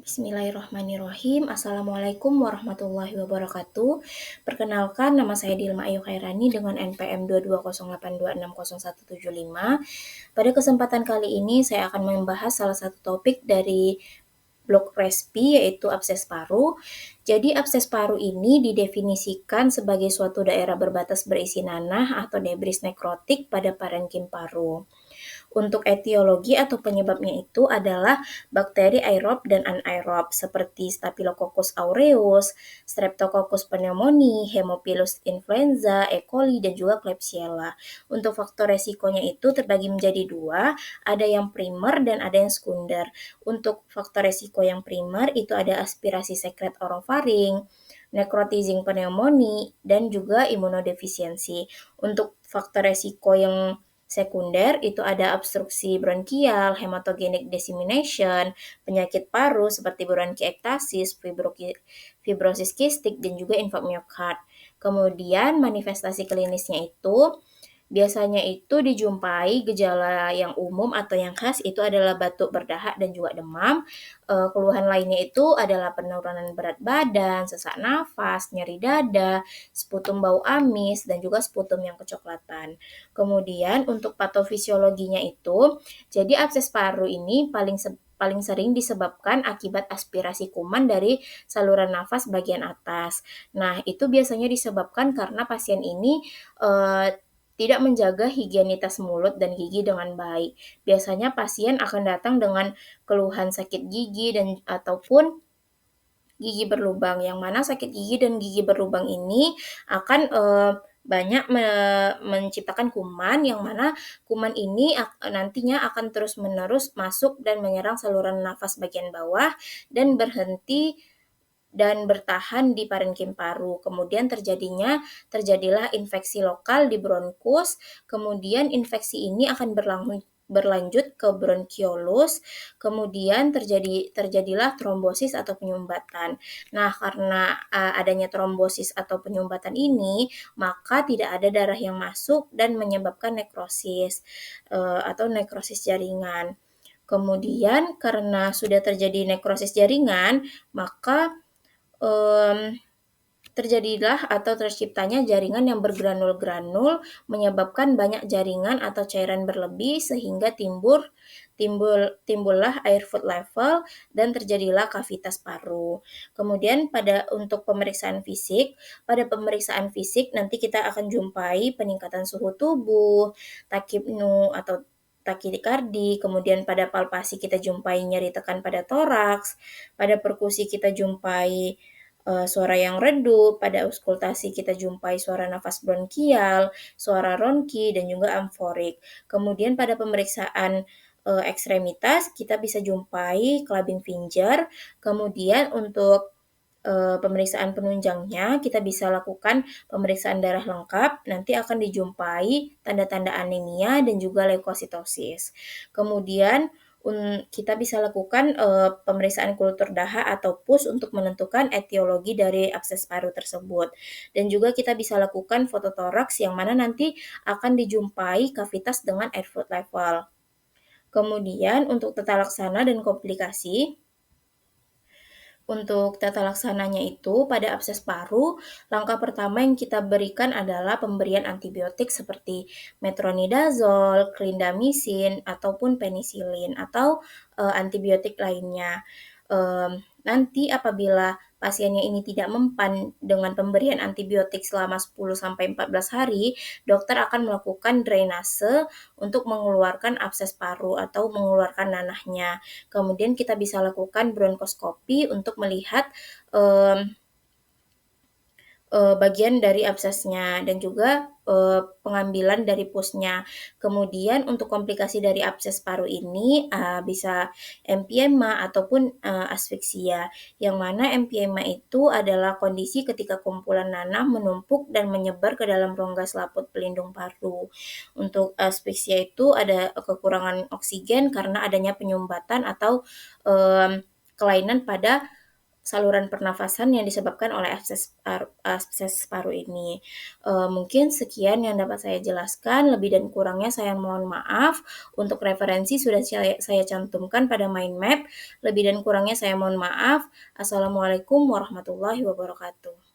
Bismillahirrahmanirrahim. Assalamualaikum warahmatullahi wabarakatuh. Perkenalkan, nama saya Dilma Ayu Khairani dengan NPM 22082607175. Pada kesempatan kali ini saya akan membahas salah satu topik dari blok respi yaitu abses paru. Jadi abses paru ini didefinisikan sebagai suatu daerah berbatas berisi nanah atau debris nekrotik pada parenkim paru. Untuk etiologi atau penyebabnya itu adalah bakteri aerob dan anaerob seperti Staphylococcus aureus, Streptococcus pneumoniae, Haemophilus influenza, E. coli, dan juga Klebsiella. Untuk faktor resikonya itu terbagi menjadi dua, ada yang primer dan ada yang sekunder. Untuk faktor resiko yang primer itu ada aspirasi sekret orofaring, necrotizing pneumonia, dan juga imunodefisiensi. Untuk faktor resiko yang sekunder itu ada obstruksi bronkial, hematogenic dissemination, penyakit paru seperti bronkiektasis, fibrosis kistik, dan juga infark miokard. Kemudian manifestasi klinisnya itu biasanya itu dijumpai gejala yang umum atau yang khas itu adalah batuk berdahak dan juga demam. Keluhan lainnya itu adalah penurunan berat badan, sesak nafas, nyeri dada, sputum bau amis, dan juga sputum yang kecoklatan. Kemudian untuk patofisiologinya itu, jadi abses paru ini paling sering disebabkan akibat aspirasi kuman dari saluran nafas bagian atas. Nah, itu biasanya disebabkan karena pasien ini tidak menjaga higienitas mulut dan gigi dengan baik. Biasanya pasien akan datang dengan keluhan sakit gigi dan ataupun gigi berlubang, yang mana sakit gigi dan gigi berlubang ini akan banyak menciptakan kuman, yang mana kuman ini nantinya akan terus-menerus masuk dan menyerang saluran nafas bagian bawah dan berhenti dan bertahan di parenkim paru. Kemudian terjadilah infeksi lokal di bronkus, kemudian infeksi ini akan berlanjut ke bronkiolus, kemudian terjadilah trombosis atau penyumbatan. Nah, karena adanya trombosis atau penyumbatan ini, maka tidak ada darah yang masuk dan menyebabkan nekrosis atau nekrosis jaringan. Kemudian karena sudah terjadi nekrosis jaringan, maka terjadilah atau terciptanya jaringan yang bergranul-granul menyebabkan banyak jaringan atau cairan berlebih sehingga timbullah air food level dan terjadilah kavitas paru. Kemudian untuk pada pemeriksaan fisik nanti kita akan jumpai peningkatan suhu tubuh, takipnu atau takikardi, kemudian pada palpasi kita jumpai nyeri tekan pada toraks, pada perkusi kita jumpai suara yang redup, pada auskultasi kita jumpai suara nafas bronkial, suara ronki, dan juga amforik. Kemudian pada pemeriksaan ekstremitas kita bisa jumpai clubbing finger. Kemudian untuk pemeriksaan penunjangnya kita bisa lakukan pemeriksaan darah lengkap, nanti akan dijumpai tanda-tanda anemia dan juga leukositosis. Kemudian kita bisa lakukan pemeriksaan kultur dahak atau pus untuk menentukan etiologi dari abses paru tersebut. Dan juga kita bisa lakukan fototoraks yang mana nanti akan dijumpai kavitas dengan airflow level. Kemudian untuk tata laksana dan komplikasi, untuk tata laksananya itu pada abses paru, langkah pertama yang kita berikan adalah pemberian antibiotik seperti metronidazol, clindamycin, ataupun penisilin atau antibiotik lainnya. Nanti apabila pasiennya ini tidak mempan dengan pemberian antibiotik selama 10-14 hari, dokter akan melakukan drainase untuk mengeluarkan abses paru atau mengeluarkan nanahnya. Kemudian kita bisa lakukan bronkoskopi untuk melihat bagian dari absesnya dan juga pengambilan dari pusnya. Kemudian untuk komplikasi dari abses paru ini bisa empiema ataupun asfiksia. Yang mana empiema itu adalah kondisi ketika kumpulan nanah menumpuk dan menyebar ke dalam rongga selaput pelindung paru. Untuk asfiksia itu ada kekurangan oksigen karena adanya penyumbatan atau kelainan pada saluran pernafasan yang disebabkan oleh abses paru ini. Mungkin sekian yang dapat saya jelaskan, lebih dan kurangnya saya mohon maaf. Untuk referensi sudah saya cantumkan pada mind map, lebih dan kurangnya saya mohon maaf. Assalamualaikum warahmatullahi wabarakatuh.